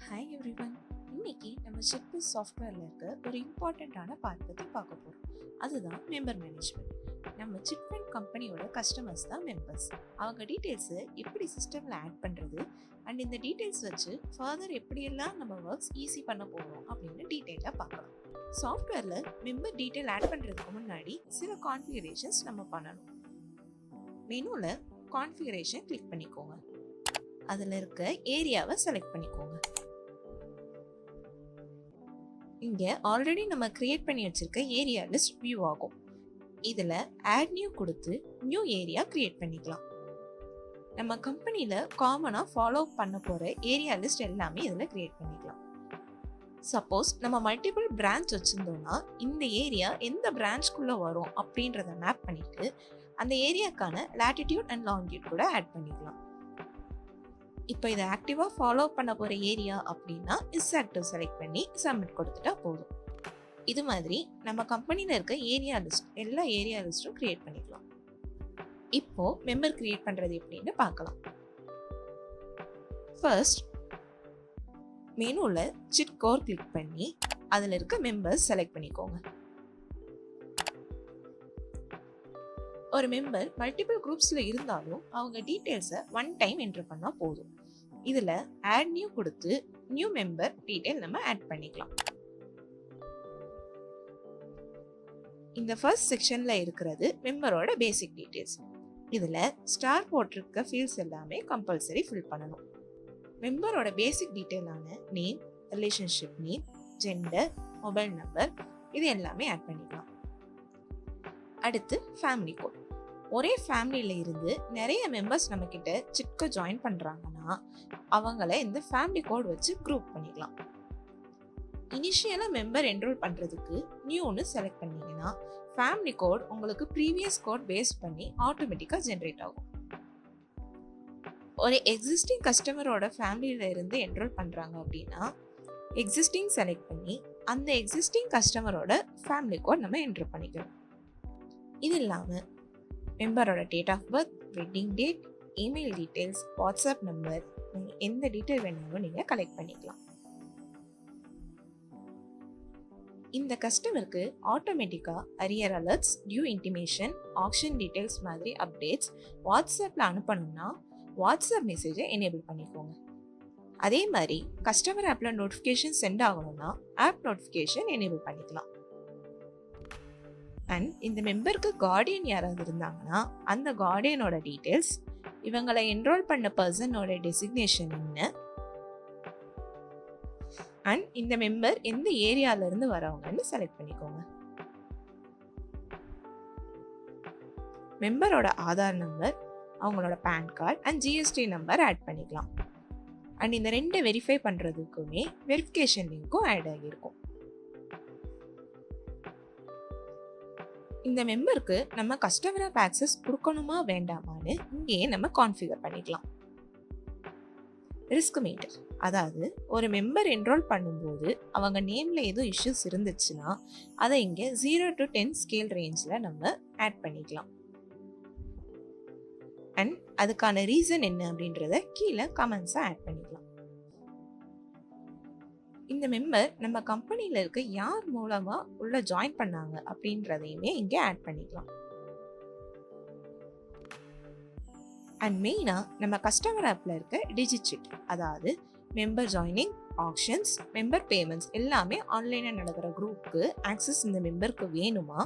Hi everyone. இன்னைக்கு நம்ம சிட்பிஸ் சாஃப்ட்வேர்ல இருக்க ஒரு இம்பார்ட்டண்ட்டான பார்ட் பற்றி பார்க்க போகிறோம். அதுதான் மெம்பர் மேனேஜ்மெண்ட். நம்ம சிட்ஃபண்ட் கம்பெனியோட கஸ்டமர்ஸ் தான் மெம்பர்ஸ். அவங்க டீட்டெயில்ஸை எப்படி சிஸ்டமில் ஆட் பண்ணுறது அண்ட் இந்த டீட்டெயில்ஸ் வச்சு ஃபர்தர் எப்படியெல்லாம் நம்ம ஒர்க்ஸ் ஈஸி பண்ண போகிறோம் அப்படின்னு டீட்டெயிலாக பார்க்கலாம். சாஃப்ட்வேரில் மெம்பர் டீட்டெயில் ஆட் பண்ணுறதுக்கு முன்னாடி சில கான்ஃபிகரேஷன்ஸ் நம்ம பண்ணணும். மெனுவில் கான்ஃபிகரேஷன் கிளிக் பண்ணிக்கோங்க. அதில் இருக்க ஏரியாவை செலக்ட் பண்ணிக்கோங்க. இங்கே ஆல்ரெடி நம்ம கிரியேட் பண்ணி வச்சிருக்க ஏரியா லிஸ்ட் வியூ ஆகும். இதில் ஆட் நியூ கொடுத்து நியூ ஏரியா கிரியேட் பண்ணிக்கலாம். நம்ம கம்பெனியில் காமனாக ஃபாலோ பண்ண போகிற ஏரியா லிஸ்ட் எல்லாமே இதில் கிரியேட் பண்ணிக்கலாம். சப்போஸ் நம்ம மல்டிபிள் பிரான்ச் வச்சுருந்தோம்னா இந்த ஏரியா எந்த பிரான்ச்குள்ளே வரும் அப்படின்றத மேப் பண்ணிட்டு அந்த ஏரியாக்கான லாட்டிடியூட் அண்ட் லாங்கிடியூட் கூட ஆட் பண்ணிக்கலாம். இப்போ இதை ஆக்டிவாக ஃபாலோ பண்ண போகிற ஏரியா அப்படின்னா இஸ் ஆக்டிவ் செலக்ட் பண்ணி சப்மிட் கொடுத்துட்டா போதும். இது மாதிரி நம்ம கம்பெனியில் இருக்க ஏரியா லிஸ்ட் எல்லா ஏரியா லிஸ்ட்டும் கிரியேட் பண்ணிக்கலாம். இப்போ மெம்பர் கிரியேட் பண்ணுறது எப்படின்னு பார்க்கலாம். ஃபர்ஸ்ட் மெனுவில் சிட் கோர் கிளிக் பண்ணி அதில் இருக்க மெம்பர்ஸ் செலக்ட் பண்ணிக்கோங்க. ஒரு மெம்பர் மல்டிபிள் குரூப்ஸில் இருந்தாலும் அவங்க டீட்டெயில்ஸை ஒன் டைம் என்ட்ரு பண்ணால் போதும். இதில் ஆட் நியூ கொடுத்து நியூ மெம்பர் டீட்டெயில் நம்ம ஆட் பண்ணிக்கலாம். இந்த ஃபர்ஸ்ட் செக்ஷனில் இருக்கிறது மெம்பரோட பேசிக் டீட்டெயில்ஸ். இதில் ஸ்டார் போட்டிருக்க ஃபீல்ட்ஸ் எல்லாமே கம்பல்சரி ஃபில் பண்ணணும். மெம்பரோட பேசிக் டீட்டெயிலான name, relationship name, gender, mobile number இது எல்லாமே ஆட் பண்ணிக்கலாம். அடுத்து ஃபேமிலி கோட். ஒரே ஃபேமிலியில் இருந்து நிறைய மெம்பர்ஸ் நம்ம கிட்ட சிட்கோ ஜாயின் பண்ணுறாங்கன்னா அவங்கள இந்த ஃபேமிலி கோட் வச்சு குரூப் பண்ணிக்கலாம். இனிஷியலாக மெம்பர் என்ரோல் பண்ணுறதுக்கு நியூன்னு செலக்ட் பண்ணிங்கன்னா ஃபேமிலி கோட் உங்களுக்கு ப்ரீவியஸ் கோட் பேஸ் பண்ணி ஆட்டோமேட்டிக்காக ஜென்ரேட் ஆகும். ஒரு எக்ஸிஸ்டிங் கஸ்டமரோட ஃபேமிலியில் இருந்து என்ரோல் பண்ணுறாங்க அப்படின்னா எக்ஸிஸ்டிங் செலக்ட் பண்ணி அந்த எக்ஸிஸ்டிங் கஸ்டமரோட ஃபேமிலி கோட் நம்ம என்ட்ரு பண்ணிக்கணும். இது இல்லாமல் மெம்பரோட date of birth, wedding date, email details, WhatsApp number எந்த டீட்டெயில் வேணாலும் நீங்கள் கலெக்ட் பண்ணிக்கலாம். இந்த கஸ்டமருக்கு ஆட்டோமேட்டிக்காக arrear alerts, due intimation, action details மாதிரி அப்டேட்ஸ் வாட்ஸ்அப்பில் அனுப்பணும்னா வாட்ஸ்அப் மெசேஜை எனேபிள் பண்ணிக்கோங்க. அதே மாதிரி கஸ்டமர் ஆப்பில் நோட்டிஃபிகேஷன் சென்ட் ஆகணும்னா ஆப் நோட்டிஃபிகேஷன் எனேபிள் பண்ணிக்கலாம். அண்ட் இந்த மெம்பருக்கு கார்டியன் யாராவது இருந்தாங்கன்னா அந்த கார்டியனோட டீட்டெயில்ஸ், இவங்களை என்ரோல் பண்ண பர்சனோட டெசிக்னேஷன் என்ன, அண்ட் இந்த மெம்பர் எந்த ஏரியால இருந்து வரவங்கன்னு செலக்ட் பண்ணிக்கோங்க. மெம்பரோட ஆதார் நம்பர், அவங்களோட PAN card and GST number add பண்ணிக்கலாம். அண்ட் இந்த ரெண்டு வெரிஃபை பண்ணுறதுக்குமே வெரிஃபிகேஷன் லிங்க்கும் ஆட் ஆகியிருக்கும். இந்த மெம்பருக்கு நம்ம கஸ்டமர் ஆப் ஆக்சஸ் கொடுக்கணுமா வேண்டாமான்னு இங்கேயே நம்ம கான்ஃபிகர் பண்ணிக்கலாம். ரிஸ்க் மீட்டர், அதாவது ஒரு மெம்பர் என்ரோல் பண்ணும்போது அவங்க நேம்ல ஏதோ இஷ்யூஸ் இருந்துச்சுன்னா அதை இங்கே 0 to 10 ஸ்கேல் ரேஞ்சில் நம்ம ஆட் பண்ணிக்கலாம். அண்ட் அதுக்கான ரீசன் என்ன அப்படின்றத கீழே கமெண்ட்ஸாக ஆட் பண்ணிக்கலாம். இந்த மெம்பர் நம்ம கம்பெனியில் இருக்க யார் மூலமாக உள்ள ஜாயின் பண்ணாங்க அப்படின்றதையுமே இங்கே ஆட் பண்ணிக்கலாம். அண்ட் மெயினாக நம்ம கஸ்டமர் ஆப்பில் இருக்க டிஜிட், அதாவது member joining, actions, member payments எல்லாமே ஆன்லைனில் நடக்கிற குரூப்புக்கு ஆக்சஸ் இந்த மெம்பருக்கு வேணுமா,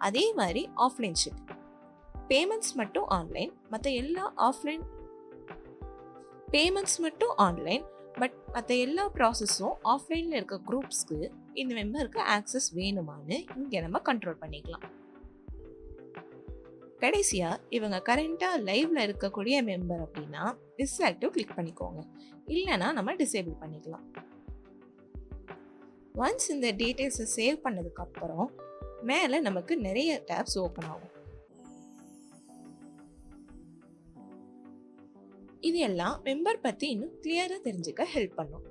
அதே மாதிரி ஆஃப்லைன் ஷிட் பேமெண்ட்ஸ் மட்டும் ஆன்லைன், மற்ற எல்லா ஆஃப்லைன் பேமெண்ட்ஸ் மட்டும் ஆன்லைன், பட் மற்ற எல்லா ப்ராசஸும் ஆஃப்லைனில் இருக்க குரூப்ஸ்க்கு இந்த மெம்பருக்கு ஆக்சஸ் வேணுமான்னு இங்கே நம்ம கண்ட்ரோல் பண்ணிக்கலாம். கடைசியாக இவங்க கரண்ட்டாக லைவ்ல இருக்கக்கூடிய மெம்பர் அப்படின்னா டிஸ்ஆக்டிவ் கிளிக் பண்ணிக்கோங்க, இல்லைனா நம்ம டிசேபிள் பண்ணிக்கலாம். ஒன்ஸ் இந்த டீட்டெயில்ஸை சேவ் பண்ணதுக்கப்புறம் மேலே நமக்கு நிறைய டேப்ஸ் ஓப்பன் ஆகும். இது எல்லாம் மெம்பர் பற்றி இன்னும் கிளியராக தெரிஞ்சுக்க ஹெல்ப் பண்ணும்.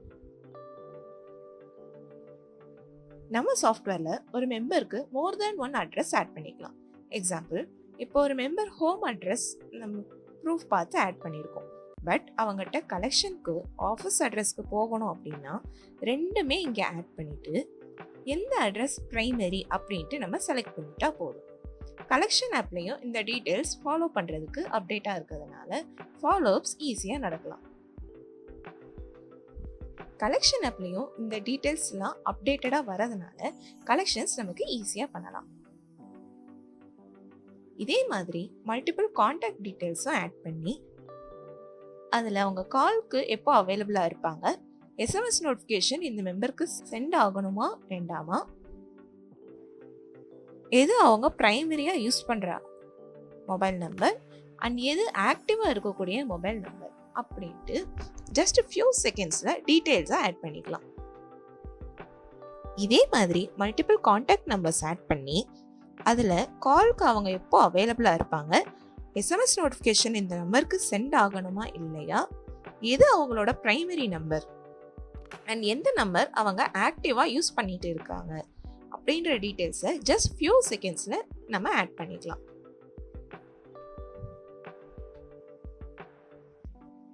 நம்ம சாஃப்ட்வேரில் ஒரு மெம்பருக்கு மோர் தேன் ஒன் அட்ரஸ் ஆட் பண்ணிக்கலாம். எக்ஸாம்பிள், இப்போ ஒரு மெம்பர் ஹோம் அட்ரஸ் நம்ம ப்ரூஃப் பார்த்து ஆட் பண்ணியிருக்கோம். பட் அவங்ககிட்ட கலெக்ஷனுக்கு ஆஃபீஸ் அட்ரஸ்க்கு போகணும் அப்படின்னா ரெண்டுமே இங்கே ஆட் பண்ணிட்டு எந்த அட்ரஸ் ப்ரைமரி அப்படின்ட்டு நம்ம செலக்ட் பண்ணிட்டா போதும். கலெக்ஷன் ஆப்லேயும் இந்த டீட்டெயில்ஸ் ஃபாலோ பண்ணுறதுக்கு அப்டேட்டாக இருக்கிறதுனால ஃபாலோஅப்ஸ் ஈஸியாக நடக்கலாம். கலெக்ஷன் ஆப்லேயும் இந்த டீட்டெயில்ஸ்லாம் அப்டேட்டடாக வரதுனால கலெக்ஷன்ஸ் நமக்கு ஈஸியாக பண்ணலாம். இதே மாதிரி மல்டிபிள் கான்டாக்ட் டீட்டெயில்ஸும் ஆட் பண்ணி அதில் அவங்க கால்க்கு எப்போ அவைலபிளாக இருப்பாங்க, எஸ்எம்எஸ் நோட்டிஃபிகேஷன் இந்த மெம்பருக்கு சென்ட் ஆகணுமா வேண்டாமா, எது அவங்க ப்ரைமரியாக யூஸ் பண்ணுற மொபைல் நம்பர் அண்ட் எது ஆக்டிவாக இருக்கக்கூடிய மொபைல் நம்பர் அப்படின்ட்டு ஜஸ்ட் ஃபியூ செகண்ட்ஸில் டீட்டெயில்ஸாக ஆட் பண்ணிக்கலாம். இதே மாதிரி மல்டிபிள் கான்டாக்ட் நம்பர்ஸ் ஆட் பண்ணி அதில் கால்க்கு அவங்க எப்போ அவைலபிளாக இருப்பாங்க, எஸ்எம்எஸ் நோட்டிஃபிகேஷன் இந்த நம்பருக்கு சென்ட் ஆகணுமா இல்லையா, எது அவங்களோட ப்ரைமரி நம்பர் அண்ட் எந்த நம்பர் அவங்க ஆக்டிவாக யூஸ் பண்ணிட்டு இருக்காங்க அப்படின்ற டீட்டெயில்ஸை ஜஸ்ட் ஃபியூ செகண்ட்ஸில் நம்ம ஆட் பண்ணிக்கலாம்.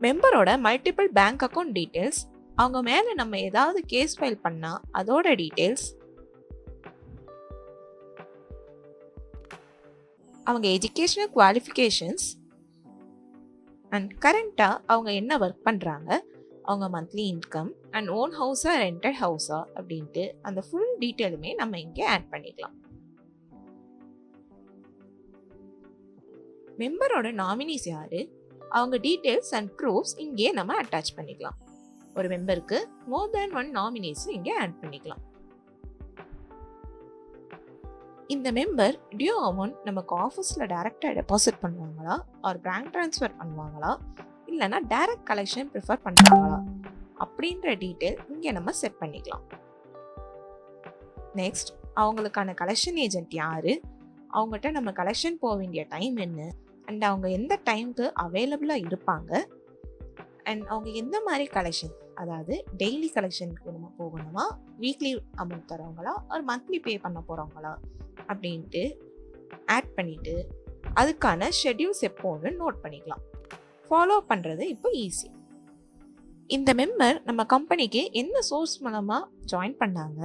மெம்பரோட மல்டிபிள் பேங்க் அக்கௌண்ட் டீட்டெயில்ஸ், அவங்க மேலே நம்ம ஏதாவது கேஸ் ஃபைல் பண்ணால் அதோட டீட்டெயில்ஸ், அவங்க எஜுகேஷனல் குவாலிஃபிகேஷன்ஸ் அண்ட் கரண்ட்டாக அவங்க என்ன ஒர்க் பண்ணுறாங்க, அவங்க மந்த்லி இன்கம் அண்ட் ஓன் ஹவுஸா ரெண்டட் ஹவுஸா அப்படின்ட்டு அந்த ஃபுல் டீட்டெயிலுமே நம்ம இங்கே ஆட் பண்ணிக்கலாம். மெம்பரோட நாமினிஸ் யாரு, அவங்க டீட்டெயில்ஸ் அண்ட் ப்ரூஃப்ஸ் இங்கே நம்ம அட்டாச் பண்ணிக்கலாம். ஒரு மெம்பருக்கு மோர் தேன் ஒன் நாமினிஸ் இங்கே ஆட் பண்ணிக்கலாம். இந்த மெம்பர் டியூ அமௌண்ட் நமக்கு ஆஃபீஸில் டைரெக்டாக டெபாசிட் பண்ணுவாங்களா ஆர் பேங்க் ட்ரான்ஸ்ஃபர் பண்ணுவாங்களா இல்லைனா டைரக்ட் கலெக்ஷன் ப்ரிஃபர் பண்ணுவாங்களா அப்படின்ற டீட்டெயில் இங்கே நம்ம செட் பண்ணிக்கலாம். நெக்ஸ்ட் அவங்களுக்கான கலெக்ஷன் ஏஜென்ட் யார், அவங்ககிட்ட நம்ம கலெக்ஷன் போக வேண்டிய டைம் என்ன அண்ட் அவங்க எந்த டைமுக்கு அவைலபிளாக இருப்பாங்க அண்ட் அவங்க எந்த மாதிரி கலெக்ஷன், அதாவது டெய்லி கலெக்ஷனுக்கு நம்ம போகணுமா, வீக்லி அமௌண்ட் தரவங்களா ஒரு மந்த்லி பே பண்ண போகிறவங்களா அப்படின்ட்டு ஆட் பண்ணிவிட்டு அதுக்கான ஷெட்யூல்ஸ் எப்போன்னு நோட் பண்ணிக்கலாம். ஃபாலோ பண்ணுறது இப்போ ஈஸி. இந்த மெம்பர் நம்ம கம்பெனிக்கு என்ன சோர்ஸ் மூலமாக ஜாயின் பண்ணாங்க,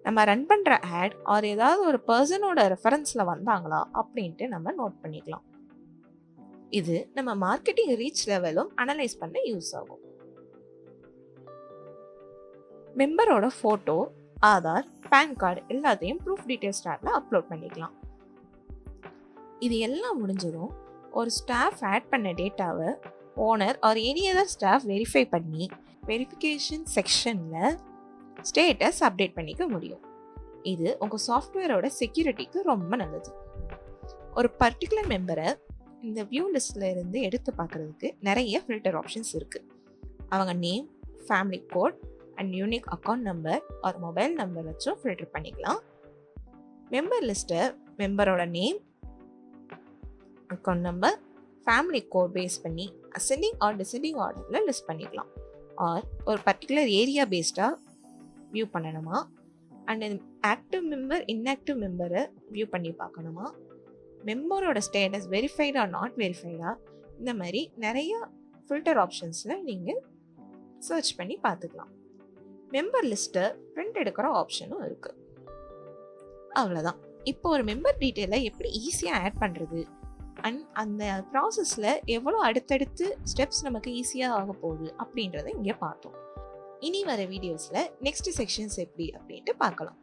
நம்ம ரன் பண்ணுற ஆட் ஆர் ஏதாவது ஒரு பர்சனோட ரெஃபரன்ஸில் வந்தாங்களா அப்படின்ட்டு நம்ம நோட் பண்ணிக்கலாம். இது நம்ம மார்க்கெட்டிங் ரீச் லெவலும் அனலைஸ் பண்ண யூஸ் ஆகும். மெம்பரோட ஃபோட்டோ, ஆதார், பேன் கார்டு எல்லாத்தையும் ப்ரூஃப் டீட்டெயில்ஸ் டேப்ல அப்லோட் பண்ணிக்கலாம். இது எல்லாம் முடிஞ்சதும் ஒரு ஸ்டாஃப் ஆட் பண்ண டேட்டாவை owner or any other staff verify பண்ணி வெரிஃபிகேஷன் செக்ஷனில் ஸ்டேட்டஸ் அப்டேட் பண்ணிக்க முடியும். இது உங்கள் சாஃப்ட்வேரோட செக்யூரிட்டிக்கு ரொம்ப நல்லது. ஒரு பர்டிகுலர் மெம்பரை இந்த வியூ லிஸ்ட்ல இருந்து எடுத்து பார்க்குறதுக்கு நிறைய ஃபில்டர் ஆப்ஷன்ஸ் இருக்குது. அவங்க name, family code and unique account number ஒரு மொபைல் நம்பர் வச்சும் ஃபில்டர் பண்ணிக்கலாம். மெம்பர் லிஸ்ட்டை மெம்பரோட name, account number, family code base பண்ணி அசெண்டிங் ஆர் டிசெண்டிங் ஆர்டரில் லிஸ்ட் பண்ணிக்கலாம். ஆர் ஒரு பர்டிகுலர் ஏரியா பேஸ்டாக வியூ பண்ணணுமா அண்ட் ஆக்டிவ் மெம்பர் இன்ஆக்டிவ் மெம்பரை வியூ பண்ணி பார்க்கணுமா, மெம்பரோட ஸ்டேட்டஸ் வெரிஃபைடா நாட் வெரிஃபைடா, இந்த மாதிரி நிறைய ஃபில்டர் ஆப்ஷன்ஸில் நீங்கள் சர்ச் பண்ணி பார்த்துக்கலாம். மெம்பர் லிஸ்ட்டை பிரிண்ட் எடுக்கிற ஆப்ஷனும் இருக்குது. அவ்வளோதான். இப்போ ஒரு மெம்பர் டீட்டெயிலை எப்படி ஈஸியாக ஆட் பண்ணுறது அண்ட் அந்த ப்ராசஸில் எவ்வளோ அடுத்தடுத்து ஸ்டெப்ஸ் நமக்கு ஈஸியாக ஆக போகுது அப்படின்றத இங்கே பார்த்தோம். இனி வர வீடியோஸில் நெக்ஸ்ட் செக்ஷன்ஸ் எப்படி அப்படின்ட்டு பார்க்கலாம்.